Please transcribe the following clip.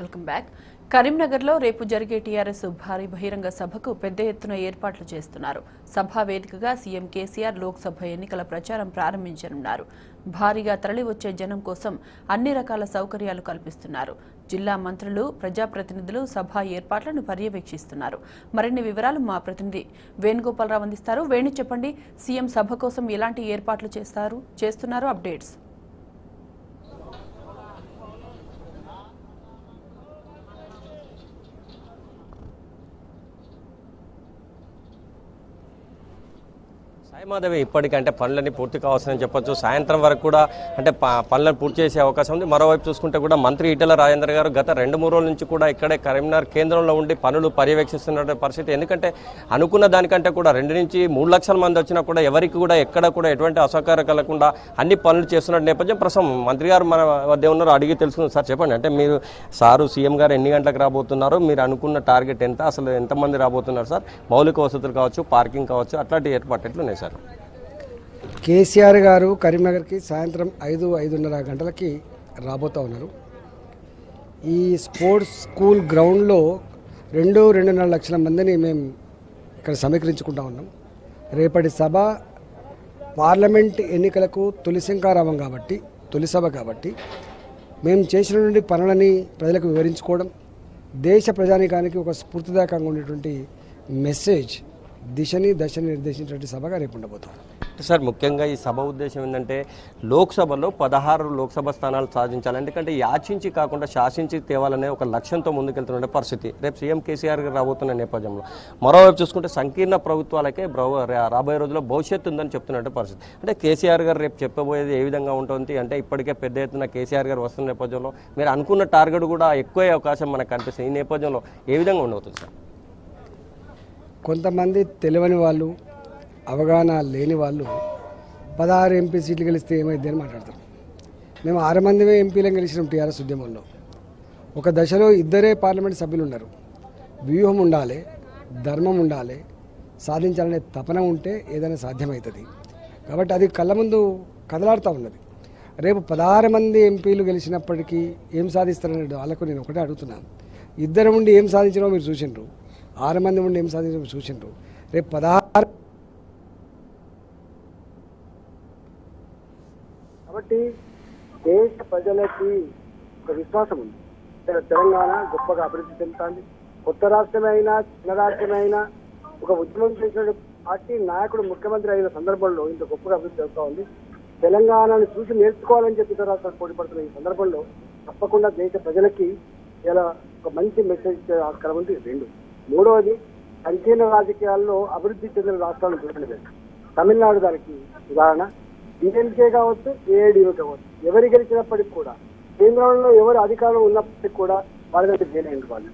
Welcome back. కరీంనగర్లో రేపు జరిగే టీఆర్ఎస్ భారీ బహిరంగ సభకు పెద్ద ఎత్తున ఏర్పాట్లు చేస్తున్నారు. సభా వేదికగా సీఎం కేసీఆర్ లోక్సభ ఎన్నికల ప్రచారం ప్రారంభించనున్నారు. భారీగా తరలివచ్చే జనం కోసం అన్ని రకాల సౌకర్యాలు కల్పిస్తున్నారు. జిల్లా మంత్రులు, ప్రజాప్రతినిధులు సభా ఏర్పాట్లను పర్యవేక్షిస్తున్నారు. మరిన్ని వివరాలు మా ప్రతినిధి వేణుగోపాలరావు అందిస్తారు. వేణు, చెప్పండి, సీఎం సభ కోసం ఎలాంటి ఏర్పాట్లు చేస్తున్నారు? అప్డేట్స్. సాయిమాధవి ఇప్పటికంటే పనులన్నీ పూర్తి కావాల్సిందని చెప్పొచ్చు. సాయంత్రం వరకు కూడా అంటే పనులను పూర్తి చేసే అవకాశం ఉంది. మరోవైపు చూసుకుంటే కూడా మంత్రి ఈటెల రాజేందర్ గారు గత 2-3 రోజుల నుంచి కూడా ఇక్కడే కరీంనగర్ కేంద్రంలో ఉండి పనులు పర్యవేక్షిస్తున్న పరిస్థితి. ఎందుకంటే అనుకున్న దానికంటే కూడా 2 నుంచి 3 లక్షల మంది వచ్చినా కూడా ఎవరికి కూడా ఎక్కడ కూడా ఎటువంటి అసౌకర్యం కలగకుండా అన్ని పనులు చేస్తున్న నేపథ్యం ప్రస్తుతం మంత్రి గారు మన వద్ద ఉన్నారు. అడిగి తెలుసుకుంది. సార్, చెప్పండి, అంటే మీరు సీఎం గారు ఎన్ని గంటలకు రాబోతున్నారు, మీరు అనుకున్న టార్గెట్ ఎంత, అసలు ఎంతమంది రాబోతున్నారు సార్, మౌలిక వసతులు కావచ్చు, పార్కింగ్ కావచ్చు, అట్లాంటి ఏర్పాట్లు ఎట్లున్నాయి సార్? కేసీఆర్ గారు కరీంనగర్కి సాయంత్రం 5-5:30 గంటలకి రాబోతూ ఉన్నారు. ఈ స్పోర్ట్స్ స్కూల్ గ్రౌండ్లో 2-2.5 లక్షల మందిని మేము ఇక్కడ సమీకరించుకుంటా ఉన్నాం. రేపటి సభ పార్లమెంట్ ఎన్నికలకు తొలి శంకారావం కాబట్టి, తొలి సభ కాబట్టి మేము చేసినటువంటి పనులని ప్రజలకు వివరించుకోవడం, దేశ ప్రజానీకానికి ఒక స్ఫూర్తిదాయకంగా ఉండేటువంటి మెసేజ్, దశని నిర్దేశించినటువంటి సభగా రేపు ఉండబోతాం. సార్, ముఖ్యంగా ఈ సభ ఉద్దేశం ఏంటంటే లోక్సభలో 16 లోక్సభ స్థానాలు సాధించాలి. ఎందుకంటే యాచించి కాకుండా శాసించి తేవాలనే ఒక లక్ష్యంతో ముందుకెళ్తున్న పరిస్థితి రేపు సీఎం కేసీఆర్ గారు రాబోతున్న నేపథ్యంలో. మరోవైపు చూసుకుంటే సంకీర్ణ ప్రభుత్వాలకే రాబోయే రోజుల్లో భవిష్యత్తు ఉందని చెప్తున్న పరిస్థితి. అంటే కేసీఆర్ గారు రేపు చెప్పబోయేది ఏ విధంగా ఉంటుంది అంటే ఇప్పటికే పెద్ద ఎత్తున కేసీఆర్ గారు వస్తున్న నేపథ్యంలో మీరు అనుకున్న టార్గెట్ కూడా ఎక్కువ అవకాశం మనకు కనిపిస్తుంది. ఈ నేపథ్యంలో ఏ విధంగా ఉండవుతుంది సార్? కొంతమంది తెలియని వాళ్ళు, అవగాహన లేని వాళ్ళు 16 ఎంపీ సీట్లు గెలిస్తే ఏమైంది అని మాట్లాడతారు. మేము 6 మందిమే ఎంపీలను గెలిచినాం టీఆర్ఎస్ ఉద్యమంలో. ఒక దశలో 2 పార్లమెంట్ సభ్యులు ఉన్నారు. వ్యూహం ఉండాలి, ధర్మం ఉండాలి, సాధించాలనే తపన ఉంటే ఏదైనా సాధ్యమవుతుంది. కాబట్టి అది కళ్ళ ముందు కదలాడుతూ ఉన్నది. రేపు 16 మంది ఎంపీలు గెలిచినప్పటికీ ఏం సాధిస్తారనే వాళ్ళకు నేను ఒకటే అడుగుతున్నాను. 2 ఉండి ఏం సాధించినో మీరు చూసిండ్రు, 6 మంది ఉండి ఏం సాధించినో చూసిండ్రు. రేపు 16 కాబట్టి దేశ ప్రజలకి ఒక విశ్వాసం ఉంది. తెలంగాణ గొప్పగా అభివృద్ధి చెందుతుంది. కొత్త రాష్ట్రమైనా, చిన్న రాష్ట్రమైనా ఒక ఉద్యమం చేసిన పార్టీ నాయకుడు ముఖ్యమంత్రి అయిన సందర్భంలో ఇంత గొప్పగా అభివృద్ధి జరుగుతూ ఉంది. తెలంగాణను చూసి నేర్చుకోవాలని చెప్పి ఇతర రాష్ట్రాలు పోటీపడుతున్న ఈ సందర్భంలో తప్పకుండా దేశ ప్రజలకి ఇలా ఒక మంచి మెసేజ్ ఆస్కారం ఉంది. 2, మూడవది సంకీర్ణ రాజకీయాల్లో అభివృద్ధి చెందిన రాష్ట్రాలను చూడండి. తమిళనాడు దానికి ఉదాహరణ. డిఎంకే కావచ్చు, ఏఐడిఎంకే కావచ్చు, ఎవరు గెలిచినప్పటికీ కూడా కేంద్రంలో ఎవరు అధికారంలో ఉన్నప్పటికీ కూడా వాళ్ళ దగ్గర జైలు వాళ్ళు